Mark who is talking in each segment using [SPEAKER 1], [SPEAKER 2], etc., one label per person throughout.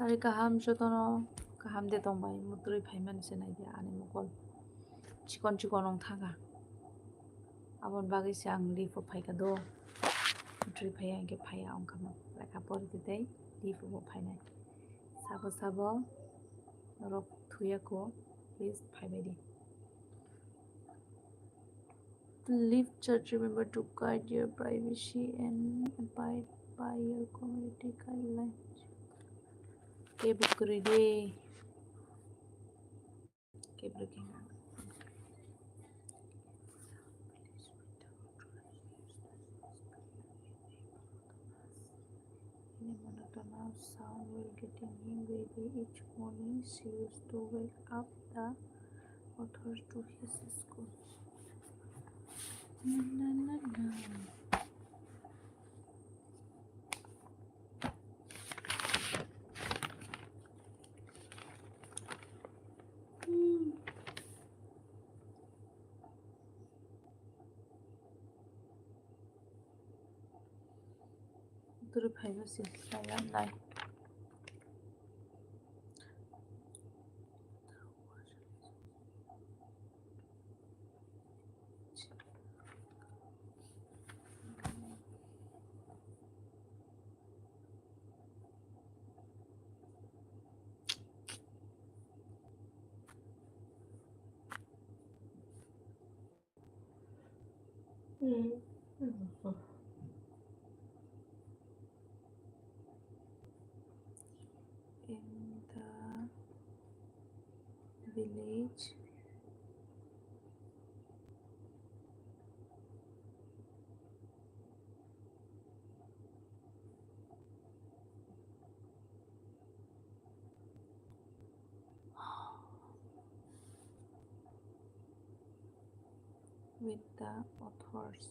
[SPEAKER 1] Sari kaham jotono kaham de tongbai mwtrwi phaiman senai de ani mukol chikon chikon ong thaga abon bagi se ang lifo phaika do mwtrwi phaiya ke phaiya ong kamo lekha pori dei lifo bo phainai sabo sabo norok thuya ko please phaibai di. Live church, remember to guard your privacy and abide by your community guidelines. Ke bukri de ke breaking. In a monotonous sound while getting him ready each morning, she used to wake up the author to his school. Na, na, na, na. Mwtrwi phaiwa silsila yam nai. In the village, with the authors.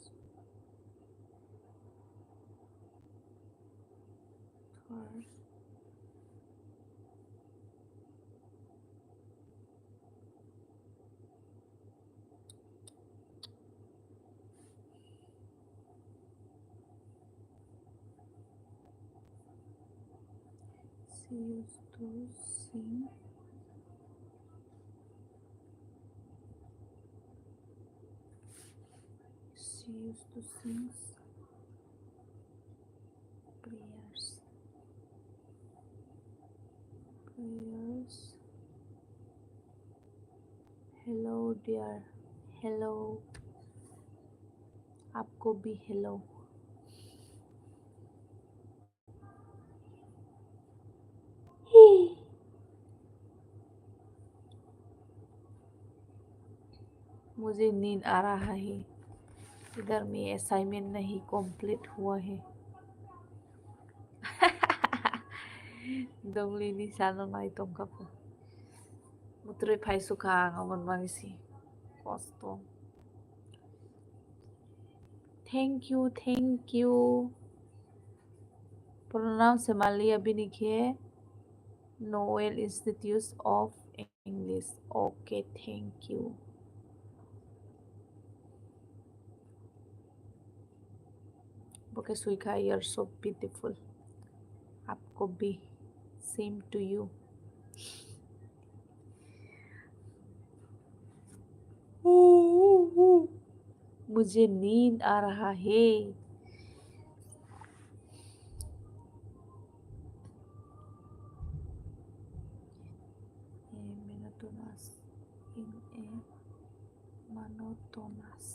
[SPEAKER 1] She used to sing prayers. Hello dear, hello. आपको भी hello. मुझे नींद आ रहा है, इधर में assignment नहीं complete हुआ है. Dongli ni salon mai tongkapu. Mwtrwi phai suka ngamon bangisi. Kosto. Thank you. Pronounce Malia Binike Noel Institute of English. Okay, thank you. Boke Suika, you're so beautiful. Aapko bhi. Same to you. मुझे नींद आ रहा है. Monotonous.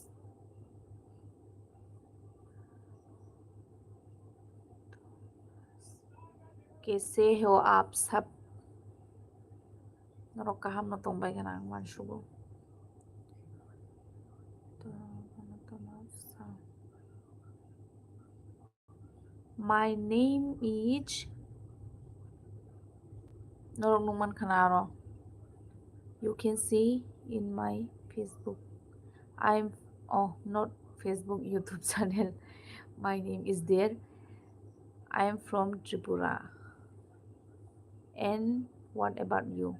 [SPEAKER 1] कैसे हो आप सब? Norok kaham na tong bay kanang man sugo. My name is Norok numan kanaro. You can see in my Facebook. Not Facebook, YouTube channel. My name is there. I am from Tripura. And what about you?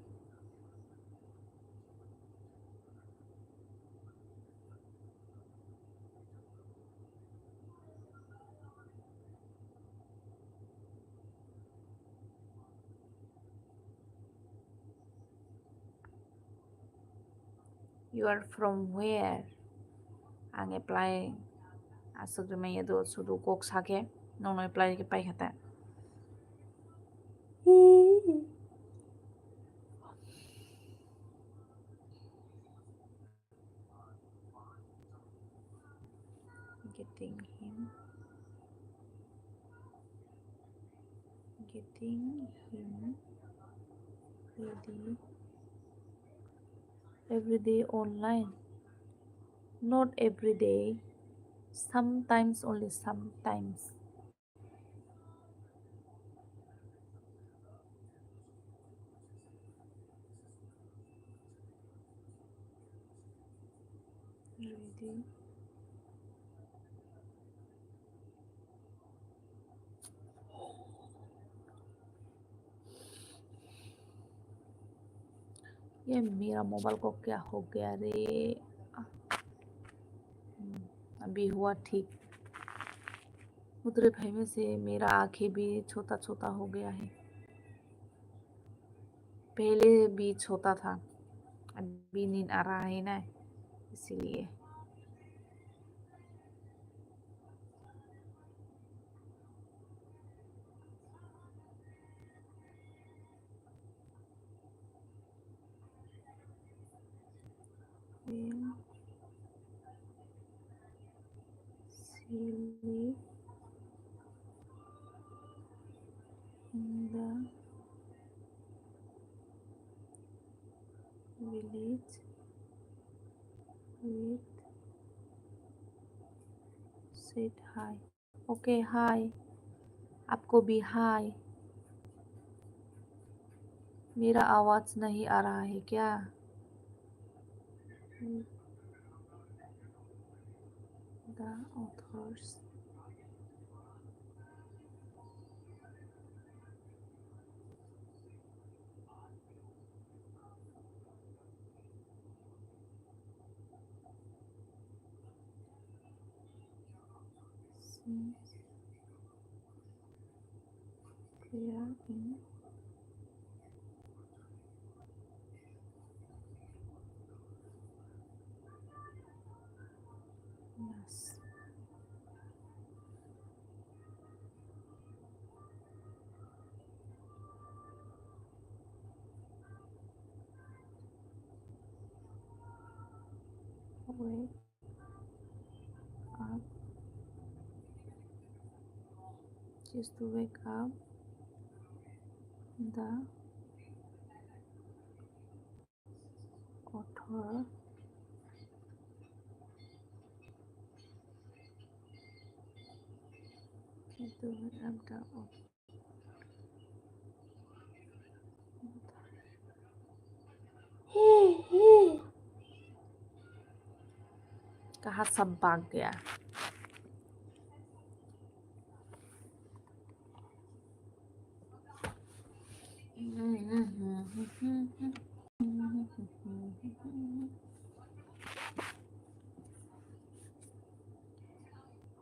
[SPEAKER 1] You are from where? Ang apply asugmay do sudu kok sake no apply ke pai khata. Getting him ready every day online. Not every day. Sometimes, only sometimes. Ready. ये मेरा mobile को क्या हो गया रे? अभी हुआ ठीक। मुद्रे फैमे से मेरा आंखें भी छोटा छोटा हो गया है। पहले भी छोटा था, अभी नींद आ रहा है ना, इसीलिए। When sleep in the village with said hi. Okay, hi. आपको भी हाय। मेरा आवाज नहीं आ रहा है क्या? The authors seems clear in yes. Wake up. Just to wake up. The author to wake up the author. कहाँ सब भाग गया?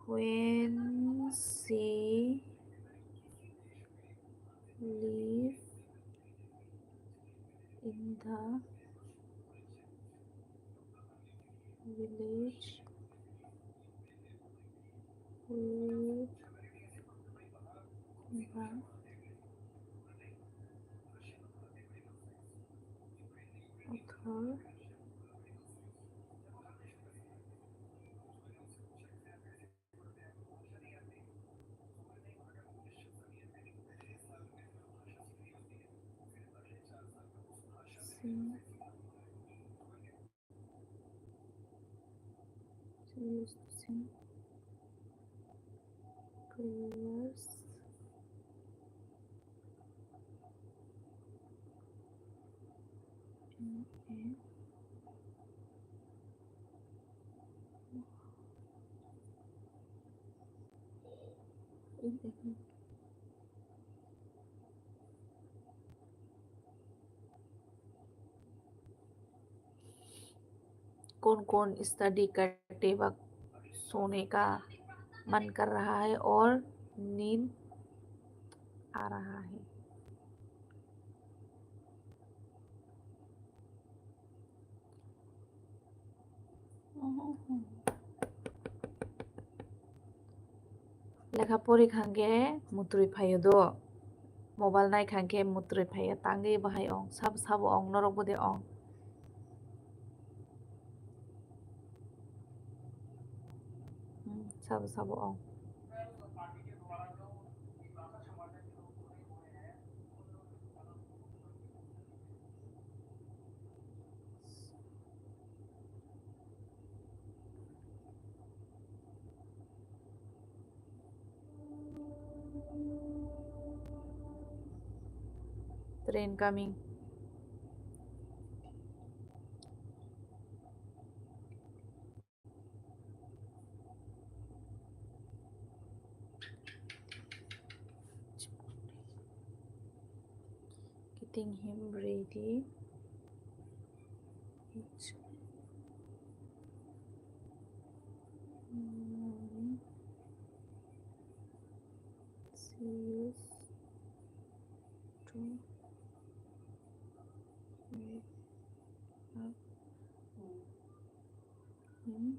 [SPEAKER 1] When she live in the village with the author sing, she used to sing prayers in a कौन कौन study करते वक्त सोने का मन कर रहा है और नींद आ रहा है? Lekha pori khangke mwtrwi phaiyo do mobile nai khangke mwtrwi phaiya tangui bahai ong sabo ong norok bode ong sabo ong train coming. Getting him ready. Each morning. See to make up him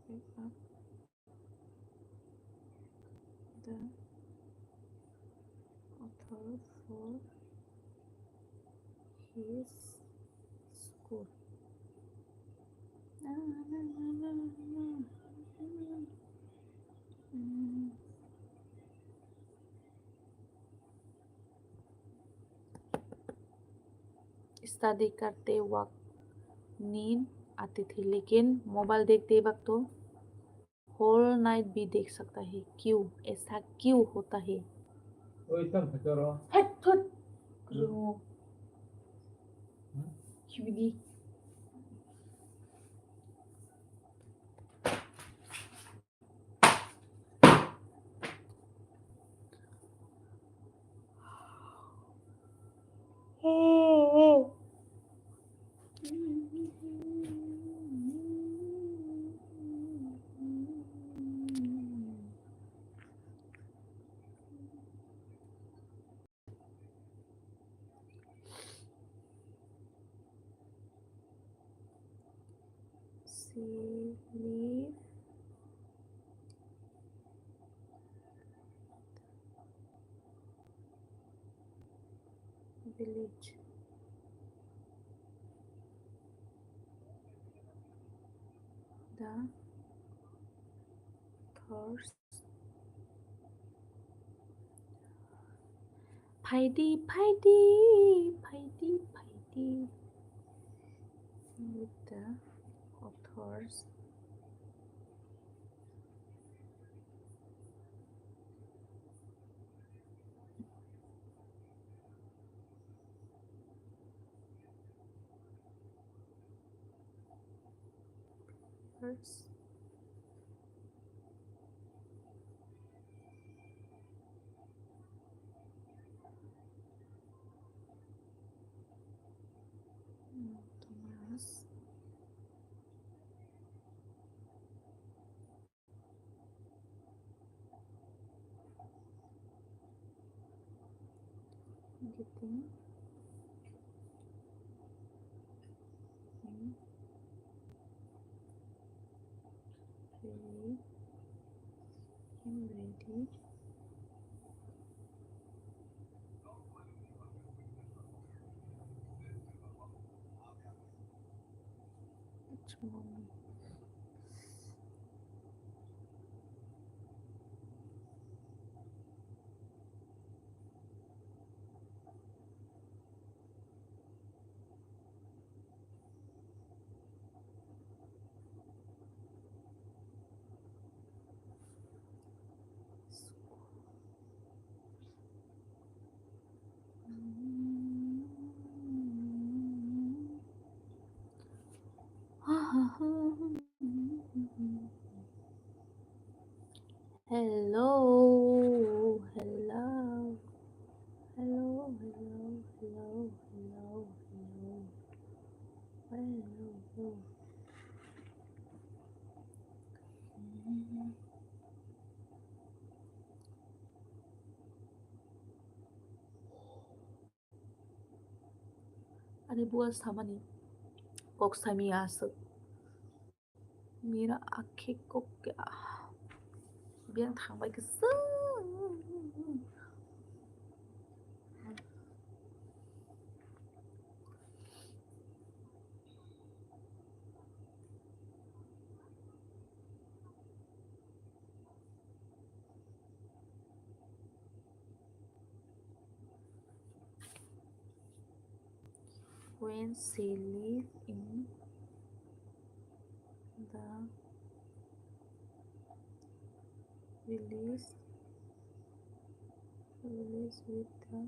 [SPEAKER 1] make up the author for his school. Study करते वक्त नींद आती थी लेकिन mobile देखते वक्त तो whole night भी देख सकता है क्यों ऐसा क्यों होता है 그리고 기분이 leave village the thirst Paidi with the authors first Thomas getting him ready each morning. Hello, hello, hello, hello, hello, hello, hello, hello. थामानि बुआस थामानि kokstami asuk mira akhe kok biang thangbai kesu when she live in the village with the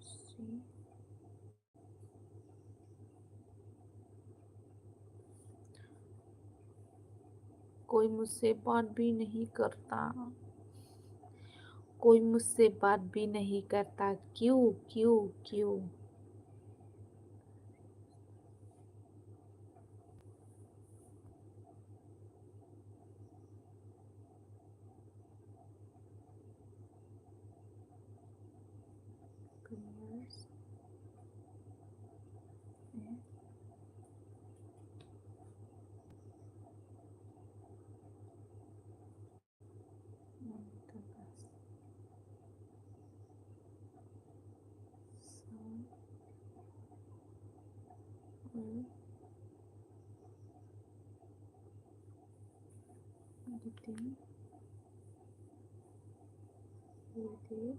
[SPEAKER 1] she कोई मुझसे बात भी नहीं करता कोई मुझसे बात भी नहीं करता क्यों क्यों क्यों Because editing video video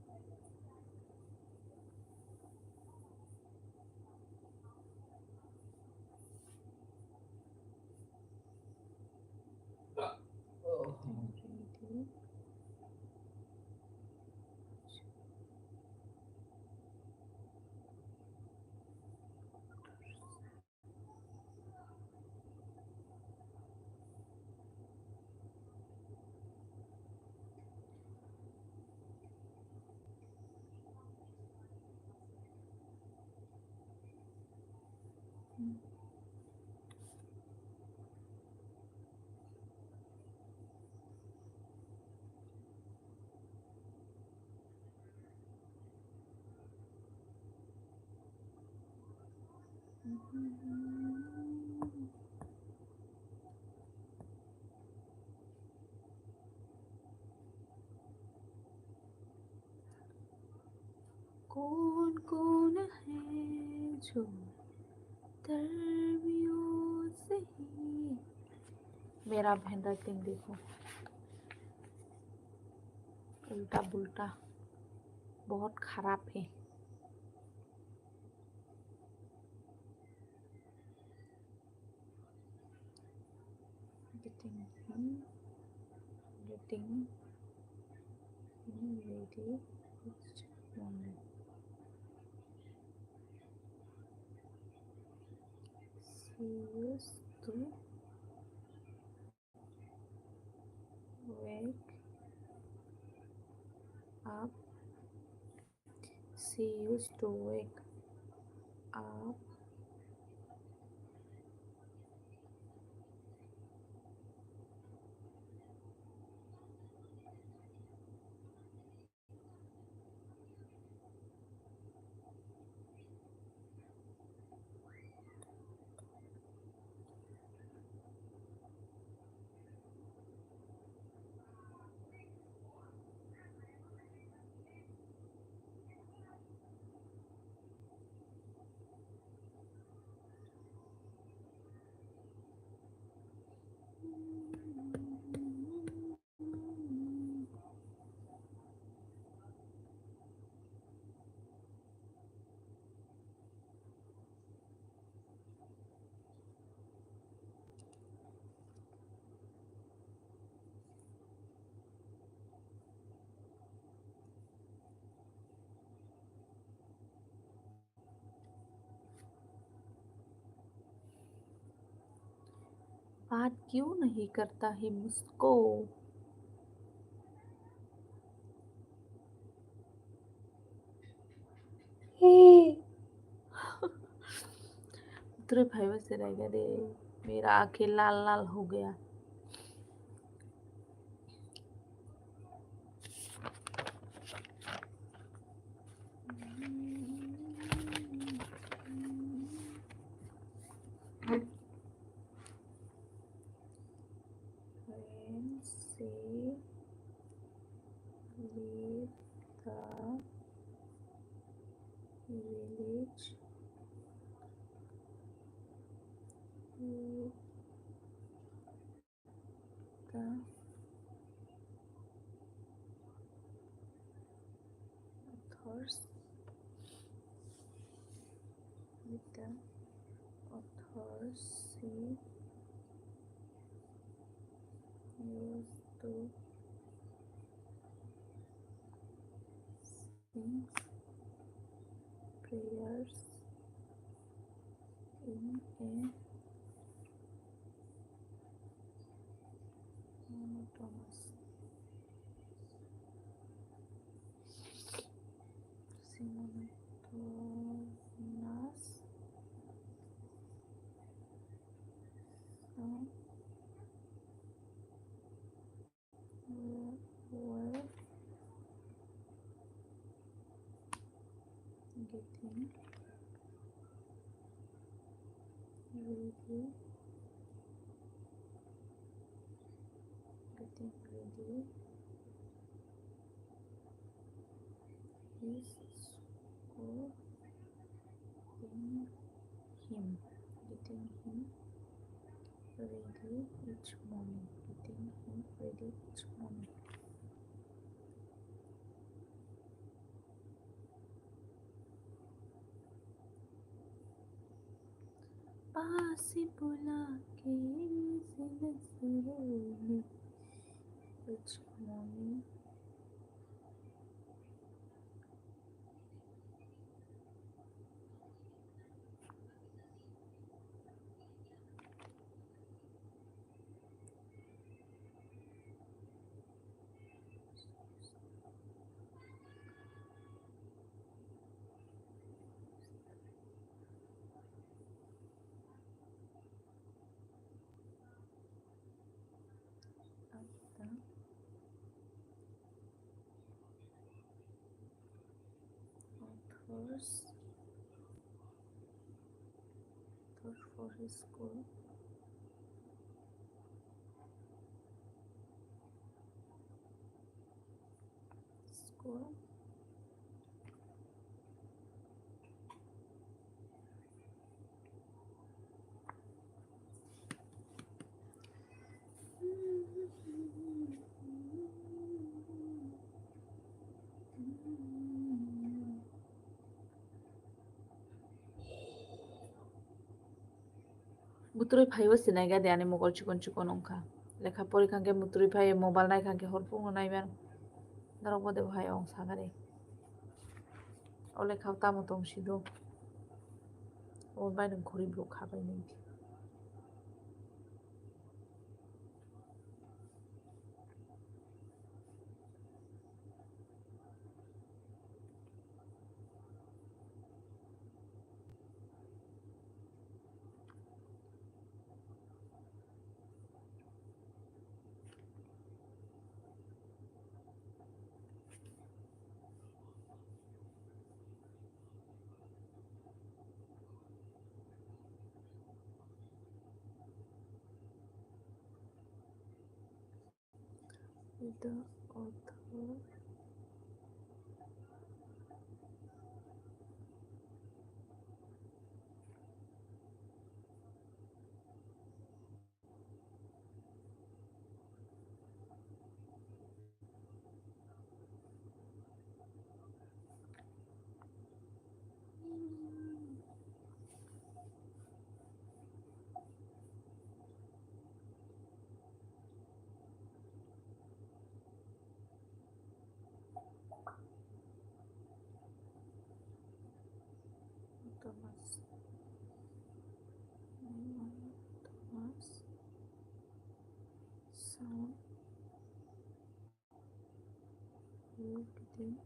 [SPEAKER 1] कौन है जो तरबियों से ही मेरा हैंड राइटिंग देखो उल्टा पुल्टा बहुत खराब है getting ready she used to wake up she used to wake up बात क्यों नहीं करता है मुझको तेरे भाई से रहेगा रे मेरा आंखें लाल लाल हो गया। When she leave the village with the authors she used to sing prayers in a monotonous sound were getting ready his school getting him ready each morning. पास बुला के each morning. Authors for his school mwtrwi phaiwo sinaiga de ani mokol chikon ongkha lekha pori khangke mwtrwi phaiya mobile nai khangke horpungo naiman norok bode bhai ong sagare o lekha tamo tongsi do o bai nang khori blok khabai nai the author Thomas sound you getting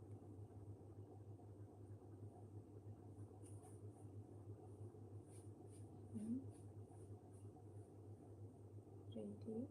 [SPEAKER 1] ready.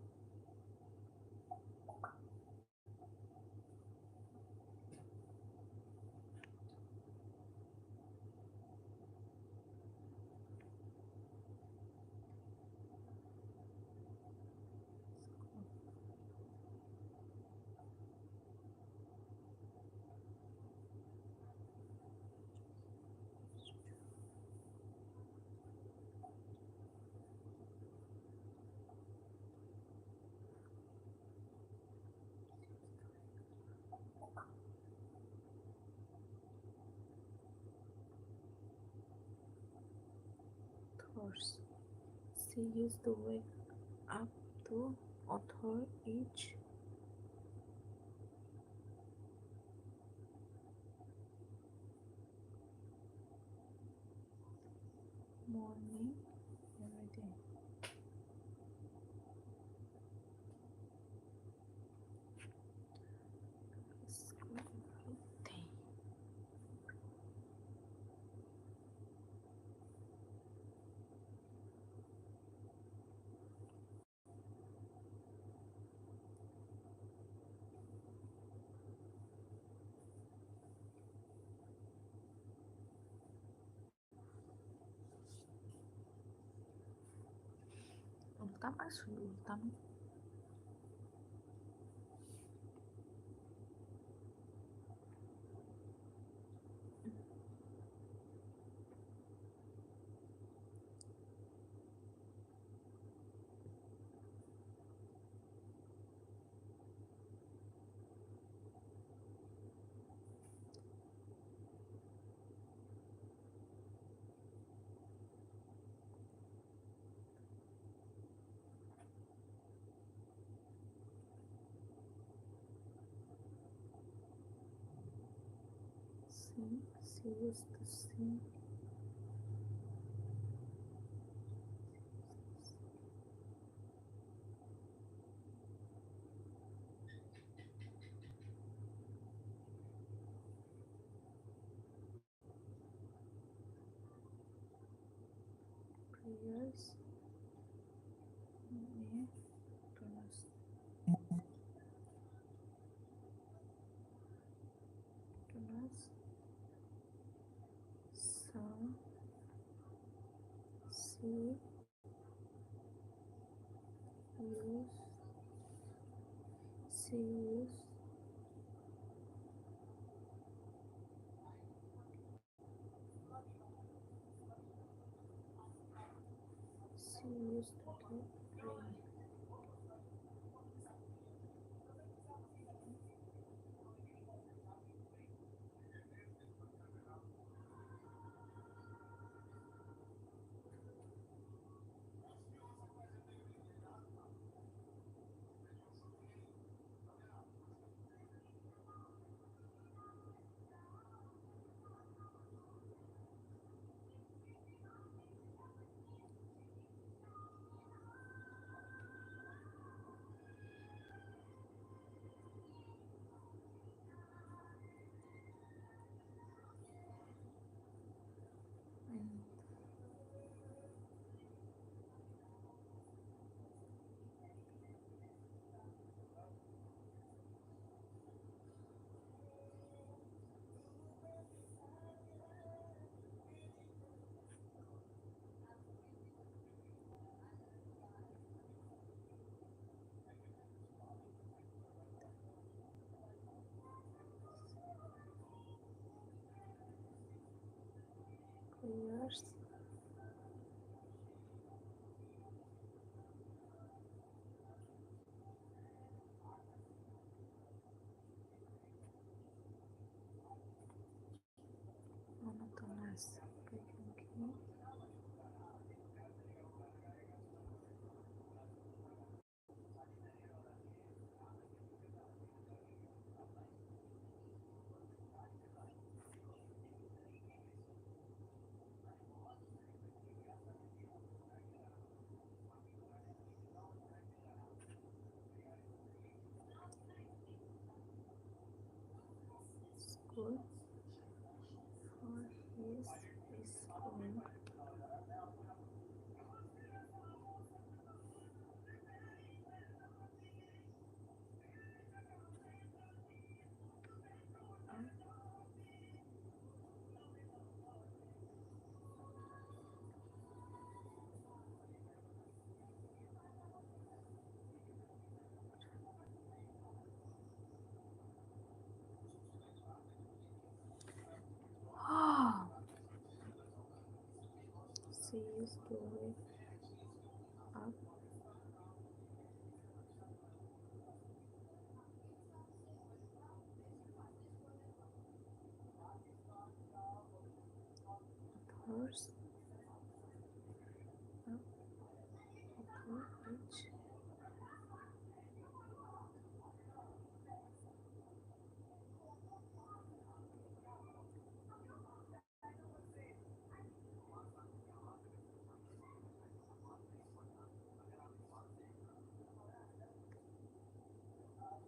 [SPEAKER 1] Thoughts. She used to wake up to author each morning every day. School every day. Ultam asli ultam. She used to sing prayers near Tunas. Tunas. So she used she used she used to pray. And prayers monotonous breathing. School for his school she used to wake up horse up her age.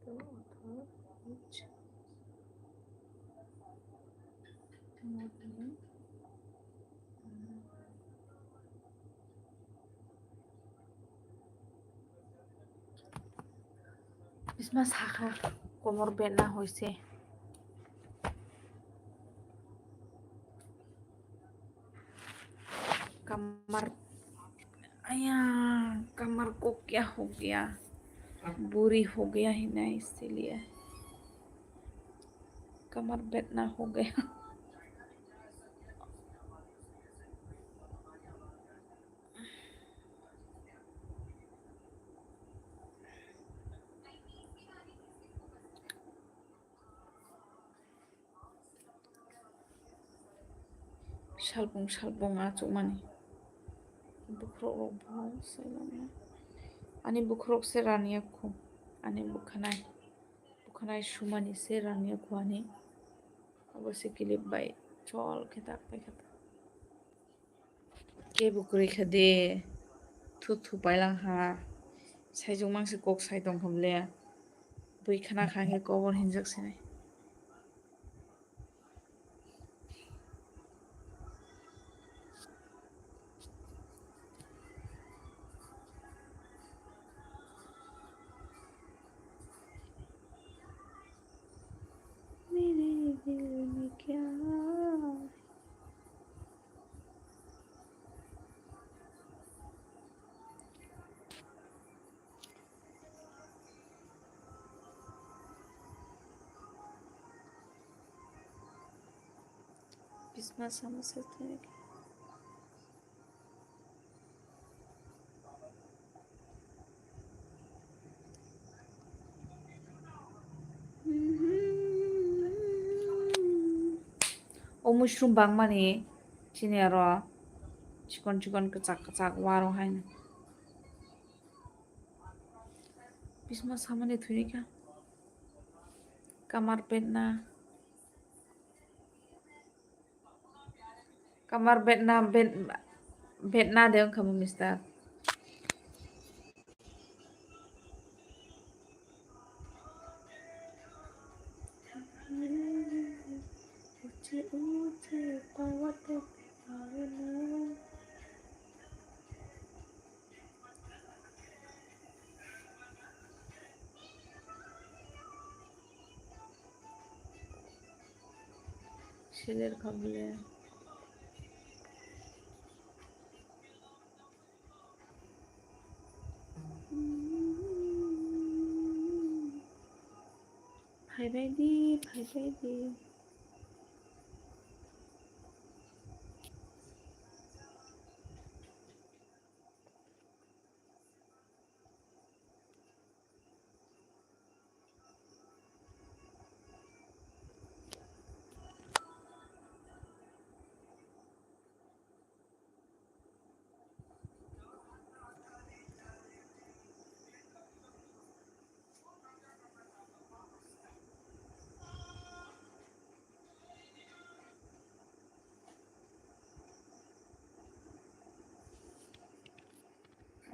[SPEAKER 1] The author each morning Christmas haka komor bena hoise kamar आया कमर को क्या हो गया बुरी हो गया ही ना इसीलिए कमर बैठना हो गया 살봉살봉 아주 많이 부크록 보세요 아니 부크록 세라니야코 아니 bukanai shumani seraniyaku ani অবশ্যই ক্লিপ বাই চল খেতা খেতা কে বুকুরি খেদে থু পাইলাং হা সাইজং मांसे कक साइ दं हमले बै खाना खागे कबर हिनजाकसिनाय मेरे दिल में क्या Christmas sama saja o mushroom bang mani chini aro chikon kecak warung hain Christmas sama ni thuni ka kamar bedna deong kamu mister ছেলের খাবলে ভাই দি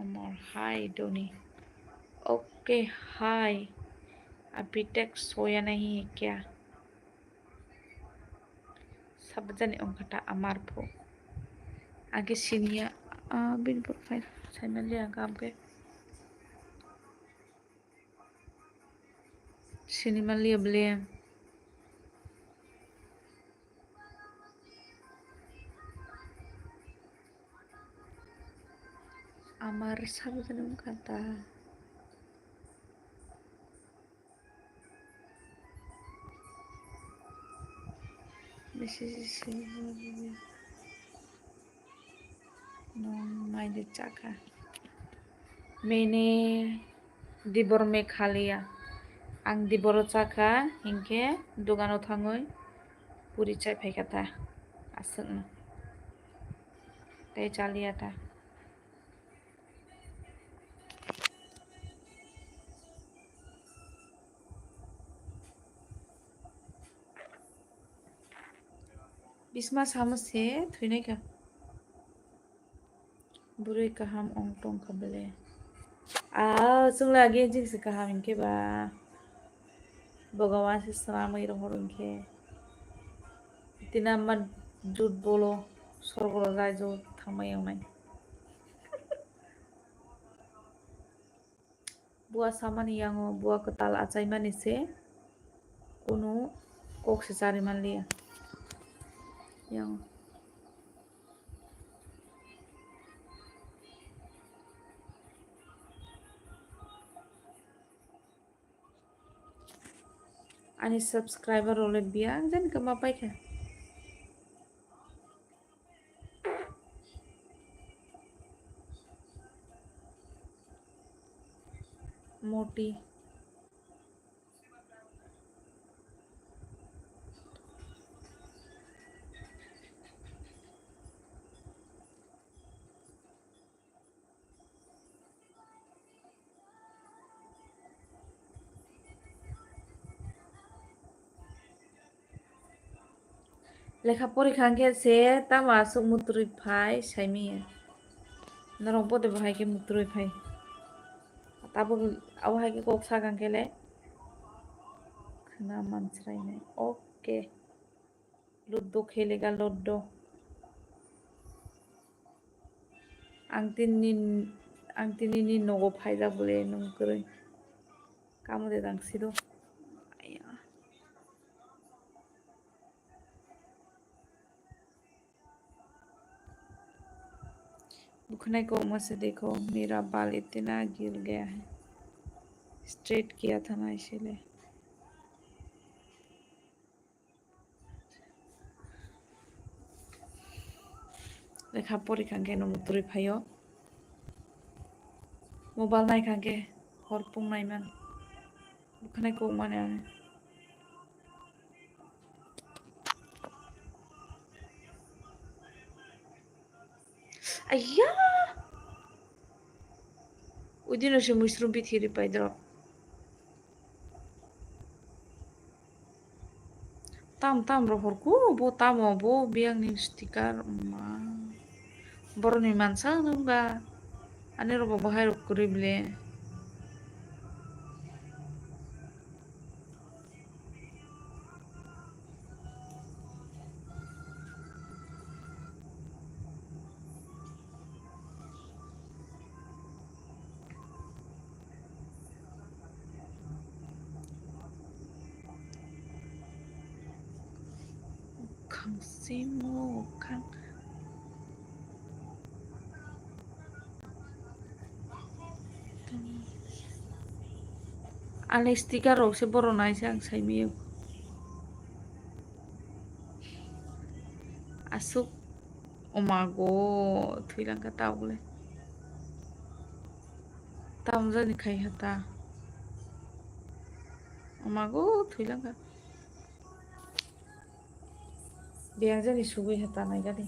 [SPEAKER 1] Omar hi Doni okay hi अभी तक सोया नहीं है क्या सब जने उनका अमार फो आगे सीनिया बिन प्रोफाइल चैनल लिया काम के सिनेमा लिया बले अमार सब जने उनका This is माय दे चाखा मैंने दिबर में खा लिया आं दिबर चाखा हिंके दुकानाव थाङै पुरी चाय फायखाता asal teh cali ada bisma sama sih tuh ini kah buru kaham ongtong kabele sung lagi aja sih kaham inke ba bagawan sih selama irong horong ke tinaman jud bolo sorgolo rajo thamai yang nai buah sama nih yang buah ketal acai manis sih kuno kok secari malia yang ani subscriber oleh biang dan kemapai kan moti lekha pori khangke se ta masuk mwtrwi phai saimi norok bode bahai ke mwtrwi phai tabo awahai ke kok sagang kele khana mansrai ne oke ludo khelega ludo angtini ni nogo phaija bole nungkroi kamode dangsido aya बुखने को मुझसे देखो मेरा बाल इतना गिर गया है straight किया था ना इसीलिए लेखा पढ़ी खांगे नमुतुरी भाइयो मोबाइल नाय खांगे हरपुं नायमान बुखने को माने आया उदिनो से mushroom बिथिरि पाइद्र tam rohorku bo tamo bo biang ning stiker ma boroni mansa nungga ani robo bahai rok kurible kang simo kang ale stiker rok se boronai sang saimi asuk omago thuilang ka taule tamja ni khai hata omago thuilang ka biang jani sugui hata nai gadi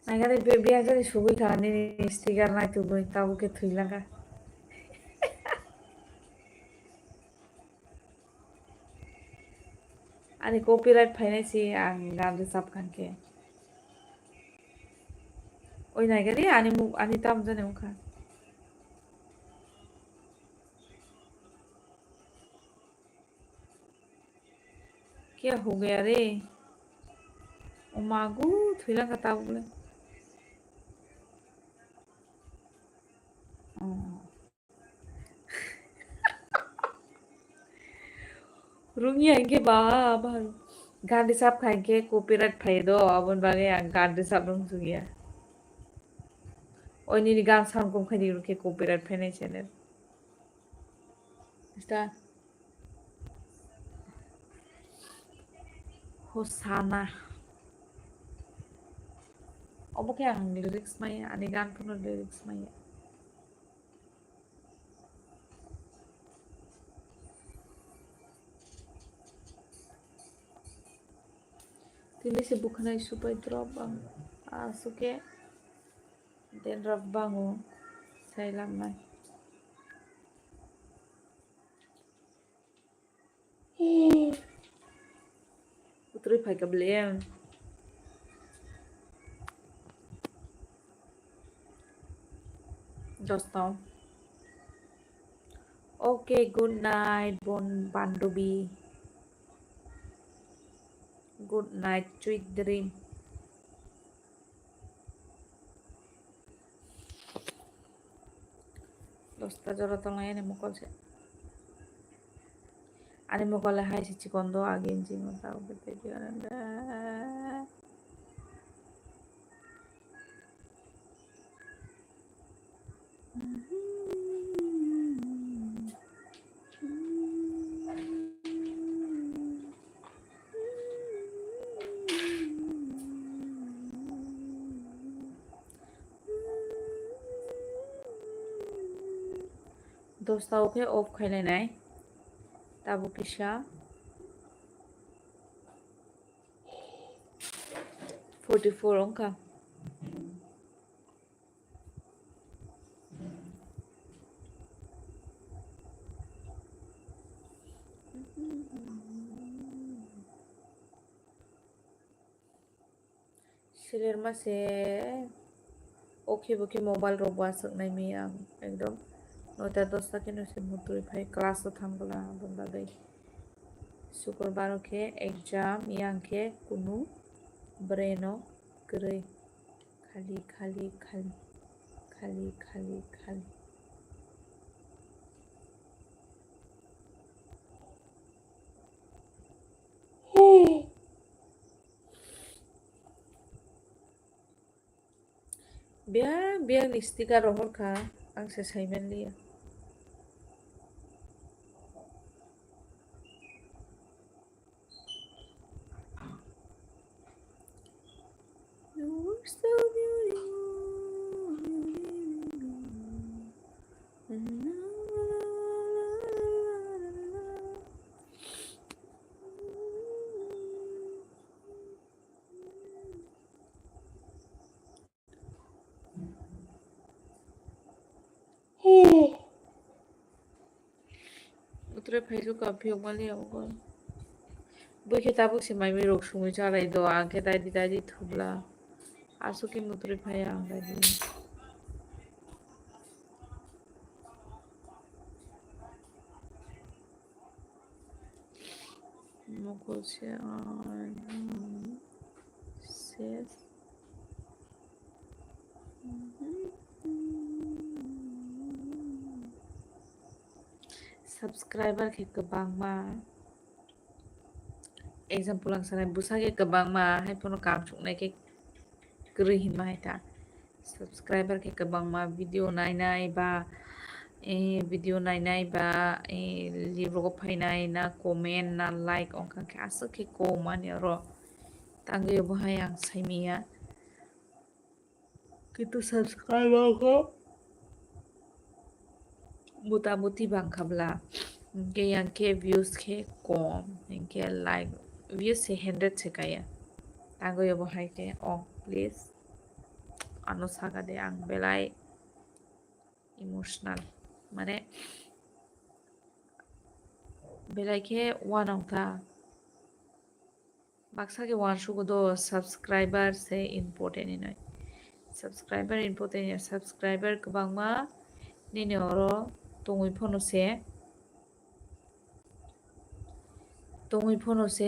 [SPEAKER 1] nai gadi biang jani sugui thani stiker nai tu boi tabu ke thuilang ka ani copyright phainai si ang gan resap kanke oi nai gadi ani tam jane ukha क्या हो गया रे ओमागो थुइला का ताबले Rungi angke ba baru. Gan disap kainke copyright phai do abon bage ang gan disap rung sugia. Oni ni gan sound kom khani ruke copyright phai nai channel. Ista Hosana. Obo ke ang lyrics maya ani gan puno lyrics maya. Tili se bukhnai supai drop bang. Suke den drop bango. Sailam nai. Putri phai ka blem. Dostau. Okay, good night, bon Bandobi. Good night, sweet dream. Dosta jora tolong ini mukol sih. Ani mukol hai si cikondo agin sih mau tahu betul juga. Dosta oke off खाइले नाय ताबु किसा 44 onka silir mase oke buke mobile roba saknai mi ang ekdom nota dosta ke nose mutui phai class to thambala bunda dai शुक्रबार के exam yang ke kunu breno gray khali khali khali khali khali khali biar biar stiker rohor kha ang se saimen liya you're so Utre phaisu ka phiok mali ago boi ke tabuk si mai mi rok sumui charai do ang ke dai di thubla asu ki mutri phaya ang dai di mukul se ses subscriber ke kebang ma example ang sanai busa ke kebang ma hai pono kam chuknai ke grihin ma hai ta subscriber ke kebang ma video nai ba video nai ba libro ko phainai na comment na like ongka ke asu ke ko mani ro tangge bo hai ang saimia kitu subscriber ko buta buti bang khabla ke yang ke views ke kom ke like views se 100 se kaya tangge bo hai ke please anu saga de ang belai emotional মানে বেলাইকে one আউতা বাক্সাকে one সুগো subscriber সে important নয় subscriber important subscriber গোबांमा নিনে অরো তঙই ফনসে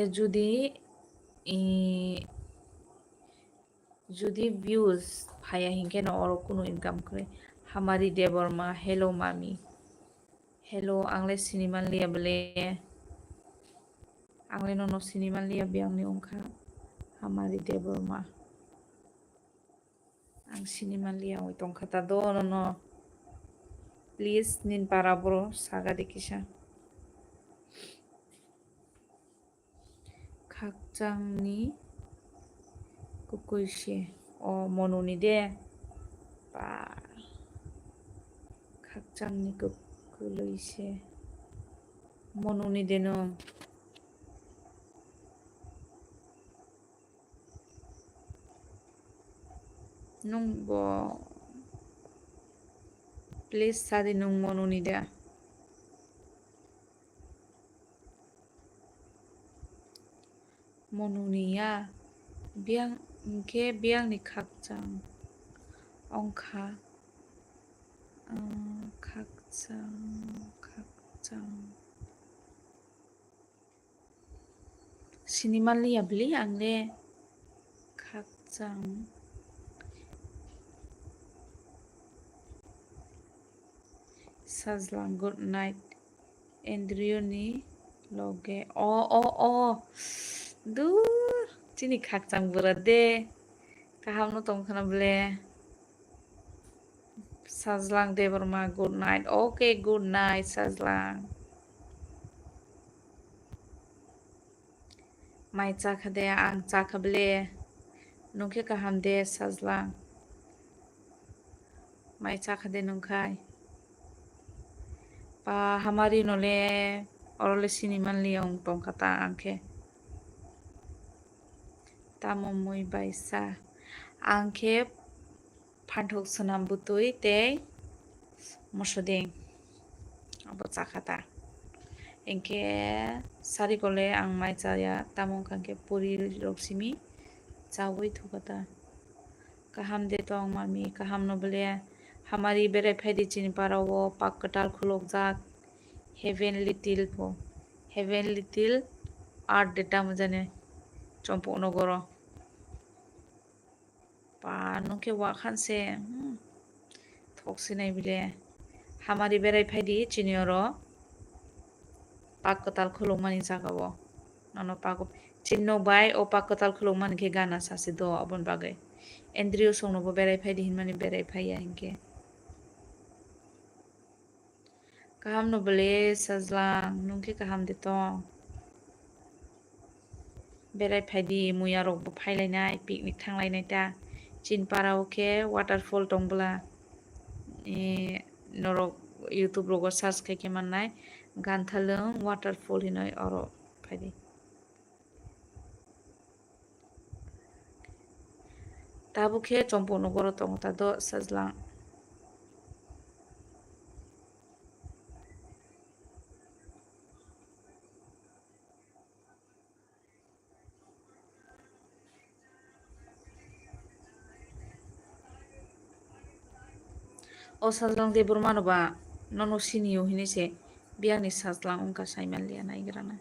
[SPEAKER 1] যদি views ভাইয়া হিংকে না অরো কোনো income করে हमारी देवरमा hello मामी hello आंले cinema लिया बले Angle nono siniman lia biangni ongkha hamari de borma ang siniman lia oi tongkha ta do nono please nin para bro saga dekisa kakjangni kukuise o mononi de pa kakjangni kukuloise mononi de no nung bo please sadi nung mononi de mononi ya biang ke biang ni kakjang ongkha kakjang siniman lia beli angle kakjang Sajlang good night Andrioni loge dur chini kakjang burada kaham no tongkhana ble Sajlang de borma good night okay good night Sajlang mai chakhade ang chakhable nungke kaham de Sajlang mai chakhade nungkhai pa hamari nole orole siniman liang tongkata angke tamo moi baisa angke phanthok sanam butui te mosoding abo chakhata engke sari kole ang mai chaya tamong kangke pori roksimi chawui thukata kaham de tong mami kaham no bole hamari bere phaidi chini parawo pakkatal khulok jak heavenly till art data mujane chompo nogoro pa nungke wa khanse thoksinai bile hamari berai phaidi chini oro pakkatal khulokmani jagao nono pago chinno bai o pakkatal khulokmani ke gana sasi do abon bagai Andrew songno bo berai phaidi hinmani berai phaiya hinke kaham no bele Sajlang nungke kaham de tong berai phaidi muya rok bo phailainai picnic thanglainai ta chinparao ke waterfall tongbla norok YouTube rogo search khai ke mannai ganthalung waterfall hinoi oro phaidi tabu khe chompo nogoro tongo ta do Sajlang o Sajlang de burmano ba nono sinio hinise biangni Sajlang ongka saiman lia naigrana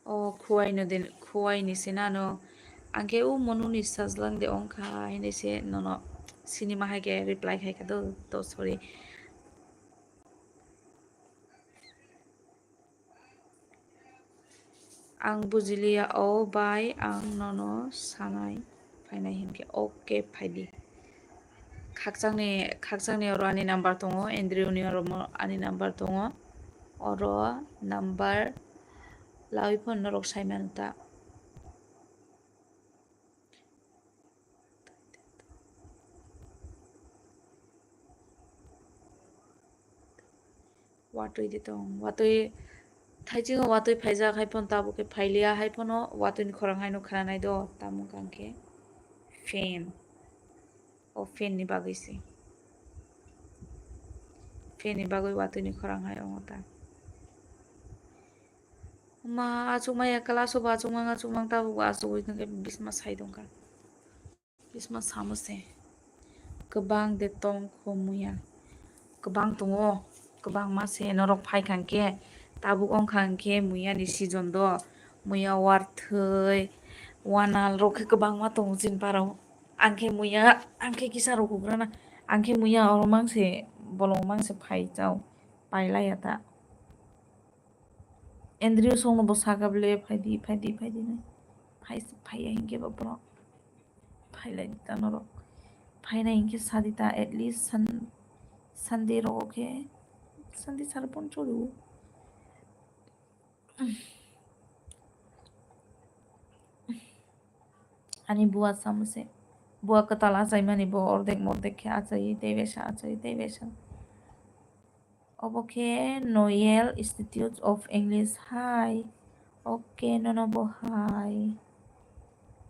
[SPEAKER 1] o khuwai ni sinano angke u monuni Sajlang de ongkha hinise nono cinema haike reply khai ka do sorry ang bujilia o bai ang nono sanai phainai hinke okay phaidi khakjangni oro ani number tongo Andrew ni oro ani number tongo oro number lawi phone norok saiman ta watui de tong watui thaijingo watui phaijak haipon tabuke phailia haipono watui ni khorang haino khananai do tamung kangke fan o fan ni bagui se fan ni bagui watui ni khorang hai ongota ma achukmaya kalaso ba achukmang tabu achugui kangke bisma saidongka bisma samuse kebang de tong khomuya kebang tongo kebang mase norok phai kangke tabuk ongkangke muya ni season do muya warthai wanal rok kebangma tong jin parau angke muya angke kisa rok grana angke muya oro mangse bolong mangse phai chau pailai ata Andrew song no bosakable phaidi nai phaiya hinge ba bro phailai ta norok phaina hinge sadita at least Sunday ro okay Sunday sarpon choru ani buat samse buat ketala sai mani bo ordek mordek ke achai tevesa okay Noel Institute of English hi okay no bo hi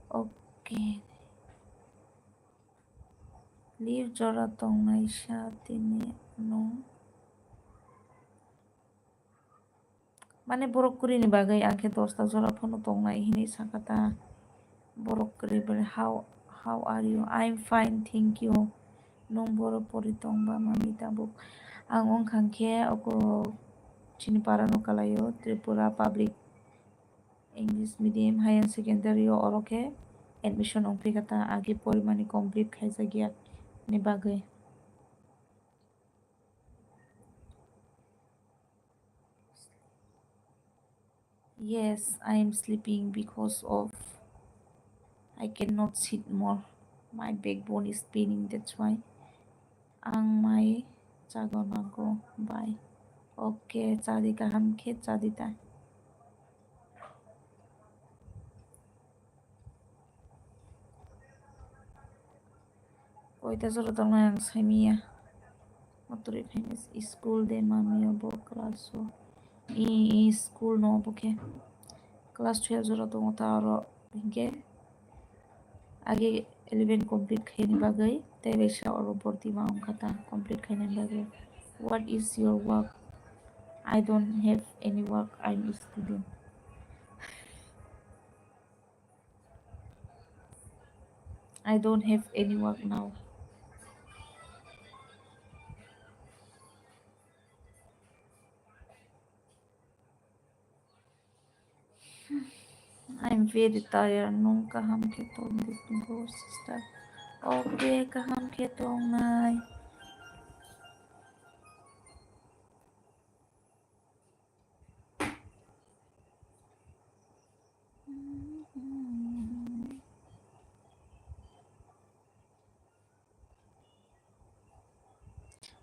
[SPEAKER 1] okay leave jora tong nai sha tini no Mane borok kuri ni bagai angke dosta jora phono tong nai hini sakata borok kuri bere how are you I'm fine thank you nong borok pori tong ba mami tabuk ang ongkangke ako Chinipara no kalayo Tripura Public English Medium Higher Secondary oroke admission ongpi kata agi porimani complete khaisagya ni bagai Yes, I am sleeping because of I cannot sit more. My backbone is spinning, that's why. Ang mai chagona go bye. Okay, chadi kaham khe chadi ta. Oita zoro tama yang samia. Motori famous school de mami obo class so. School no boke. Class 12 zoro to mota oro hinge. Age 11 complete khaini bagai. Tebesha oro borti ma kata complete khaini bagai. What is your work? I don't have any work. I'm a student. I don't have any work now. I'm very tired. Nung kaham ketong dito sister. Okay, kaham ketong nai.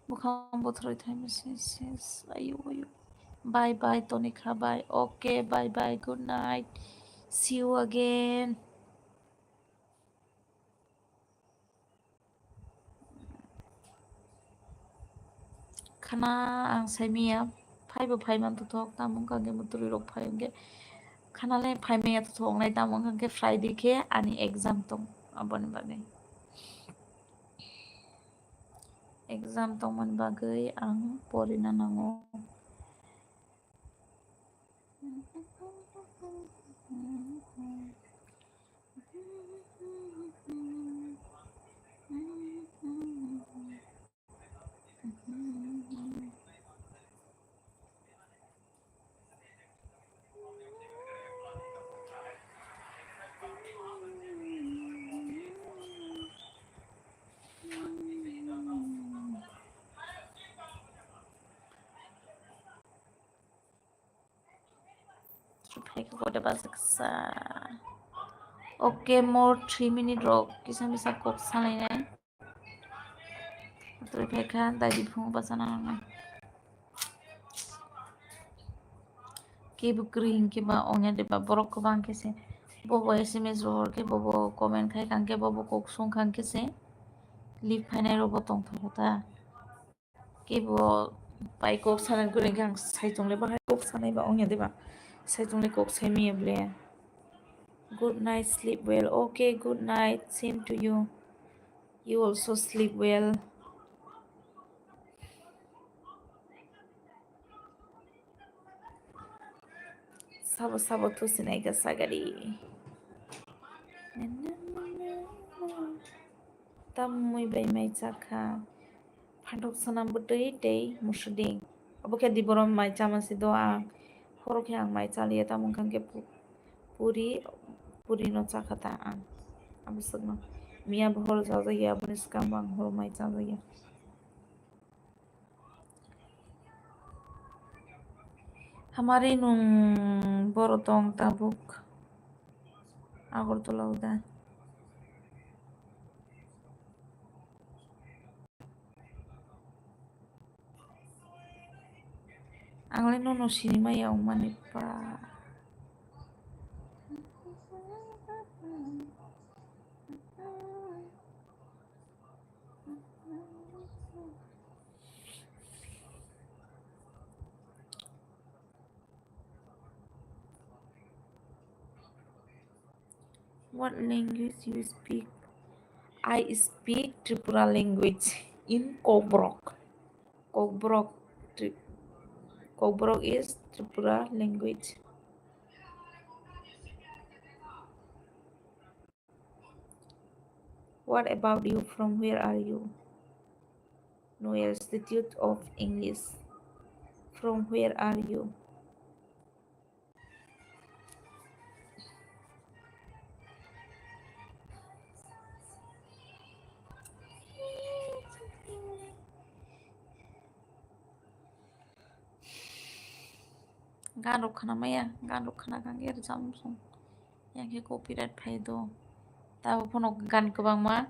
[SPEAKER 1] Mukhang bothroy time yes. Ayo. Bye bye Tonika. Bye. Okay, bye bye. Good night. See you again. Khana ang saimia. Phaiwo phaiman to talk tamong kage muturi rok phaienge. Khana le phaimia to talk nai tamong kage Friday ke ani exam tong abon bagai. Exam tongman bagai ang pori na nango. Okay, more 3 minute rock. Kisah bisa kok salin eh. Terus mereka tadi pun pasangan Kibu kering kiba ongnya deba borok ko bang kese. Bobo SMS rohor ke bobo comment khai kangke bobo kok sung kang kese. Lip phainai robo tong thota. Kibo pai kok salan kuring kang sai chongle ba kok sanai ba ongnya deba. Sai chongle kok sai mi ble. Good night, sleep well. Okay, good night. Same to you. You also sleep well. Sabo tu sinai ka sagari. Tam muy bay may chakha. Phandok sanam butui day musuding. Oke di borom mai chamasi doang. Horoke ang mai chaliye tamung kangke puri puri no chakata ang. Abusuk no. Mia bahol chajaya aboni skam bang hor mai chajaya. Hamari nung borotong tabuk. Agortola udah. Angle no sinima ya umani pa. What language you speak? I speak Tripura language in Kobrok. Kobrok. Kobrok is Tripura language. What about you? From where are you? No Institute of English. From where are you? Gan khana maya, gan khana kangge Samsung. Yang ke copyright phaido. Tabo phono gan kebang ma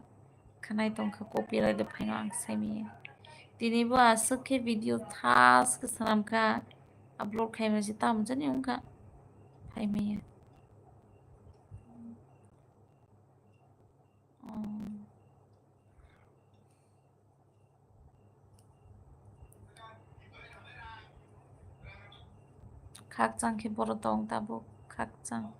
[SPEAKER 1] khanai tongkha copyright de phaino ang saimi. Tini bo asuk ke video thas ke sanam ka upload khaima si tam jani ungka phaimaya. Khakchang ke borotong tabo khakchang.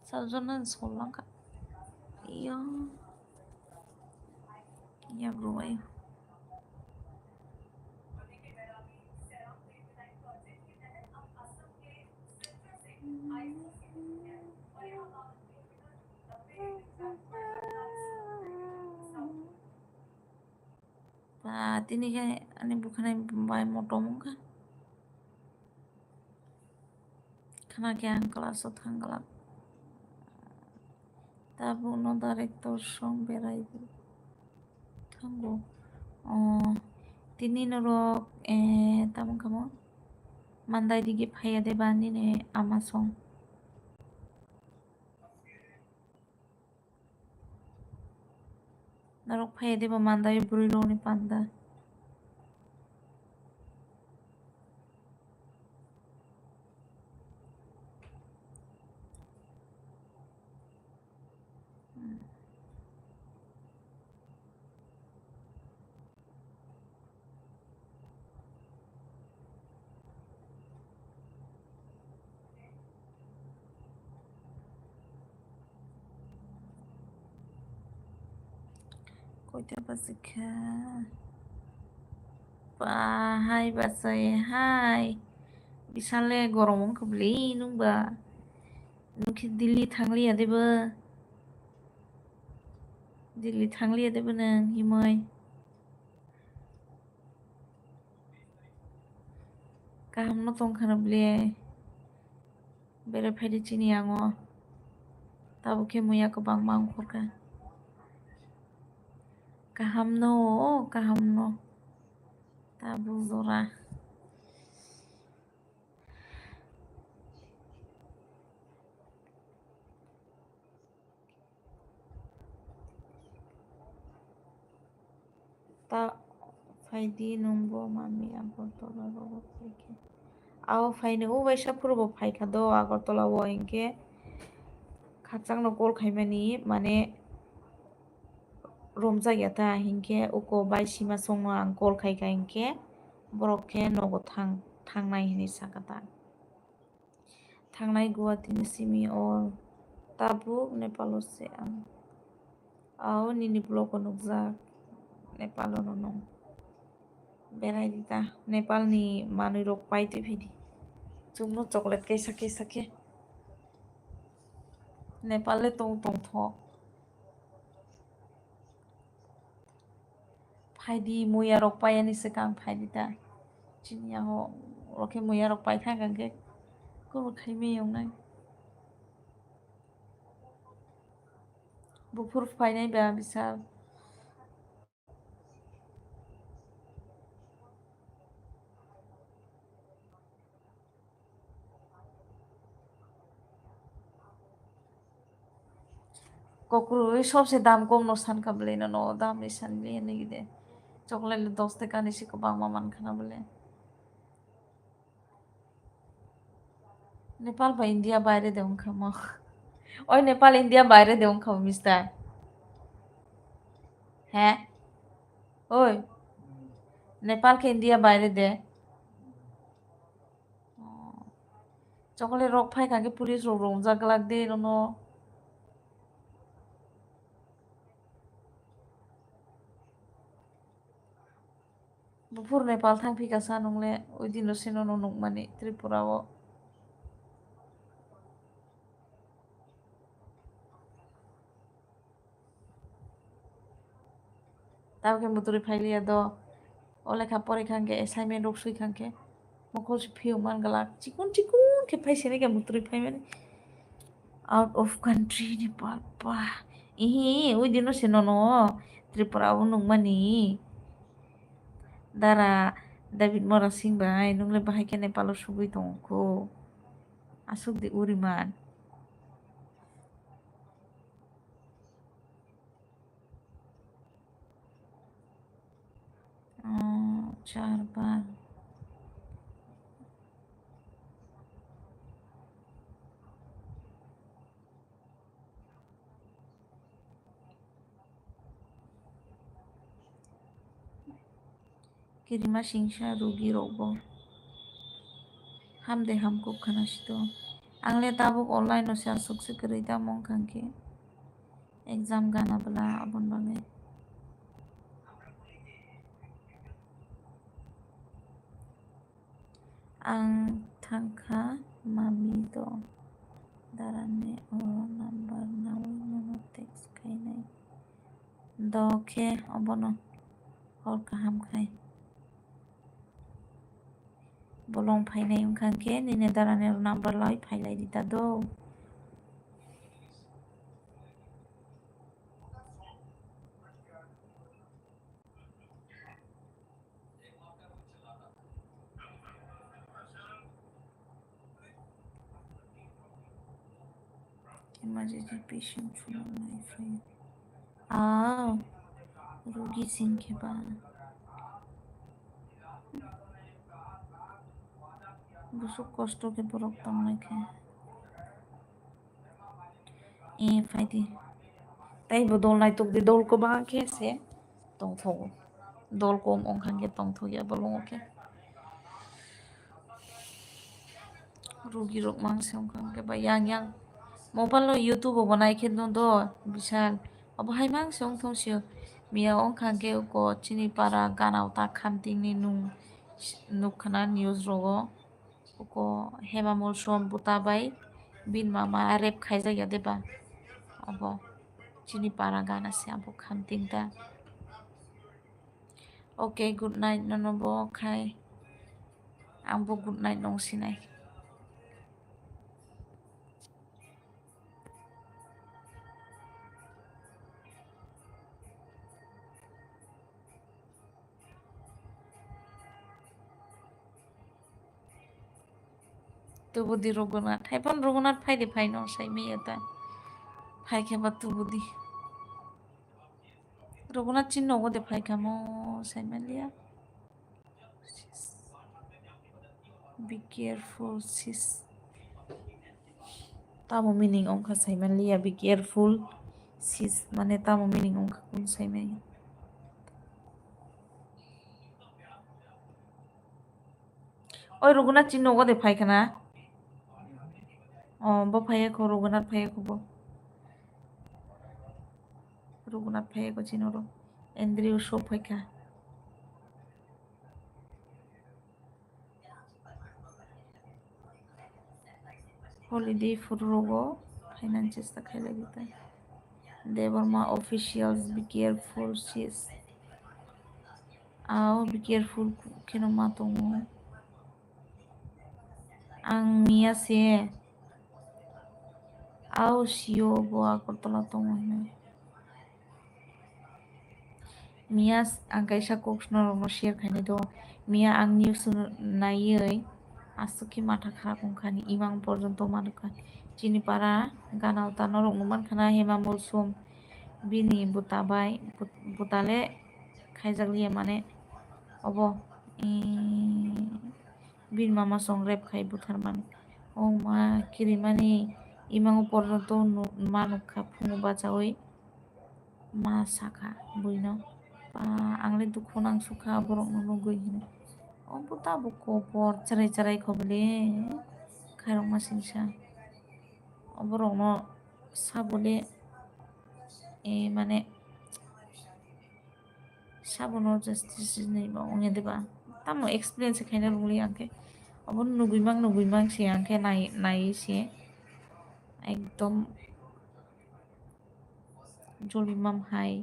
[SPEAKER 1] Sajonan solang ka. Iya. Iya bro ayo. Ba tini ka ani bukan bai motong ka. Khana ke ang kelas thanggalak. Tabo no director song berai thanggo. Tini norok tamung kamo mandai digi phaiya de bani ne ama song. Norok phaiya de ba mandai buri ro ni panda. Koita basika. Hai basai hai. Bisale goromong kebeli nung ba. Nuki Delhi thangli ade ba. Delhi thangli ade ba nang himoy. Kaham no tong khana beli. Bere phedi chini ango. Tabo ke muya ko bang bang khorka. Kaham no. Tabo zora. Ta faidi nungbo mami agortola rogo phaike. Aw faine u baisa purbo phaika do agortola wo inke. Khachang no kol khaimani mane romjaya ta hinke uko baisima songo ang kol khaika hinke borok ke nogo thangnai hini sakata. Thangnai Guwahati simi or tabuk Nepalo se ang. Aw nini blog nukjak Nepal no nong. Berai dita Nepal ni manui rok paite phidi. Chungno chocolate kaisa ke. Nepal tong tong tho phaidi muya rok pai ani sekang phaidi ta chinia ho roke muya rok pai thang ke ko khai me yong nai bufur phai nai ba bisal kokru सबसे दाम कम no san kabले no दाम ni san le ni gide chocolate le 10 টাকা ni si ko bang man khana bole Nepal ba India বাইরে দেউং খামো ওই Nepal India বাইরে দেউং খামো mister হ্যাঁ ওই নেপালকে ইন্ডিয়া বাইরে দে চকলে রক ফাই কাকে পুলিশ রক রং জাগলাক দে no bufur Nepal thang phi kasa nongle oi dino sino no nokmani Tripura o তাকে মুতুরি ফাইলিয়া দ o lekha pori khangke assignment rok sui khangke mokol si phiu man galak chikun chikun ke phai sene ke mutri phai mane out of country Nepal pa ihi oi dino sino no Tripura o nongmani dara David Mora Singh bai nongle bahai ke Nepal o sugui tongko asuk de uriman चार बार Kirima Singsha Rugi Robo Hamde Hamko Kanashito Angle tabuk online no sia sukse kerita mong kangke exam gana bala abon bangai ang thangkha mami do darane o number nawi mono text khai nai do khe abono hor kaham khai bolong phai nai kangke nine darane number lai phai lai dita do emergency patient from my friend Rugi Singh ke ba busuk kosto ke borok tong lekhe faidi tai bo dol nai tuk di dol ko ba ke se tong thong dol kom ong khang ke tong thog ya bolong ke rugi rok mang se ong khang ke ba yang mobile lo YouTube bo banai khe no do bisal abo hai mang se ong thong sio mia ong khang ke ko chini para ganau ta kham ting ni nung nukhana news rogo ko hemamol som buta bai bin mama rep khaija ya deba abo chini para gana se abo kham ting ta okay good night nono bo khai ambo good night nong sinai tubudi Raghunath haipon Raghunath phaide phaino sai meyata phai kheba tubudi Raghunath chinno gode phai khamo sai malia be careful sis tamo meaning ongkha sai malia be careful sis mane tamo meaning ongkha kun sai mai oi Raghunath chinno gode phai khana bo phaiya ko Raghunath phaiya ko bo Raghunath phaiya ko chinoro Andrew so phaikha holiday for rogo finances ta khaila bitai. Deborma officials be careful sis. Be careful kino matongo. Ang Mia se siyo boa kortola tongo hina. Mia ang kaisa koksno no share khani do. Mia ang news nayoi asuki mata kharap ongkhani imang porjonto manuka. Chini para ganau ta norok numan khana hema mulsum bini butabai butale khaijakliya mane obo bin mama song rep khai butharman ma kirimani imang porjonto manukha phungu bachawi ma saka buino angle dukhu nang sukha borok no nugui hine buta buko por charai charai khobole khairok ma singsa borok no sabole mane sabono justice ni ba onge deba tamo experience khaina rungli angke abon nuguimang se angke nai se ekdom jolimam hai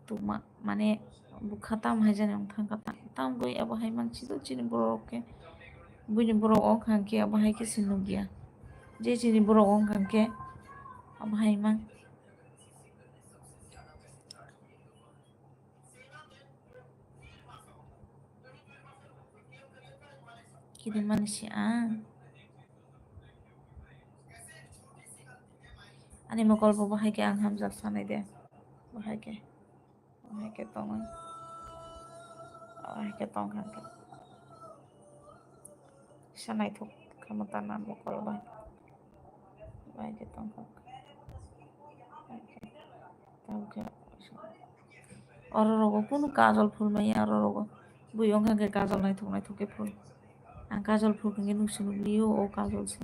[SPEAKER 1] tuma mane bukhatam hai jane thangka tam goi abo hai mangsi do chini borok ke buini borok ong khangke abo hai ke sinugia je chini borok ong khangke abo hai mang kiri mani si ani mo kolpo bahai ke ang hamjak sanai de bahai ke tong khangke sanai thok khamata na mo kol bahai ke tong khangke ororogo kuno kajol phul mai ororogo bui ong khangke kajol nai thok ke phul ang kajol phul khangke nugliyo o kajol se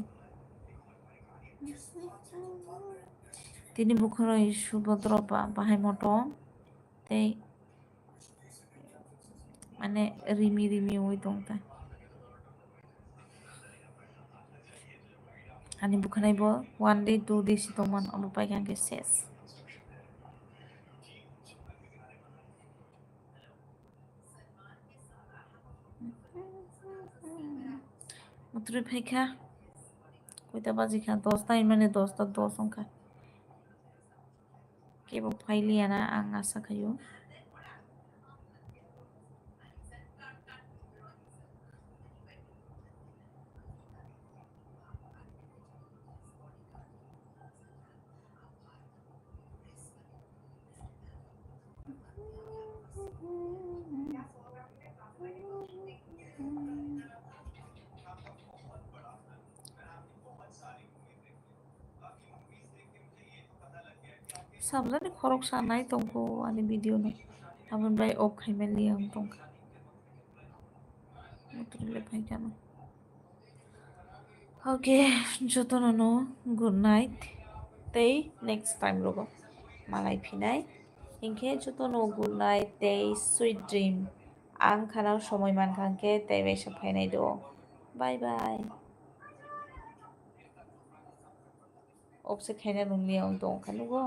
[SPEAKER 1] tini bukharoi subodropa bahai moto tei mane rimi oi tongta ani bukhanai bo 1 day 2 days tongman abo pai khangke ses mwtrwi phaikha koita baji kha 10 ta mane 10 ta 10 ongkha kebo phailiya na ang asa khayo sabjani khorok sanai tongko ani video no abon bai off khaimel liang tongkha mwtrwi phaikha no okay jotono no good night tei next time rogo malai phinai hingkhe jotono good night tei sweet dream ang khana somoi mankha tei waisa phainai do bye bye opse khaina rungli ang tongkha nugo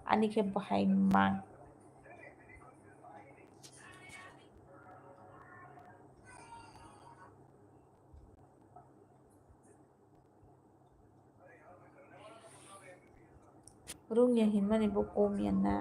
[SPEAKER 1] ani khe bahai mang rungya hinmani bo komian na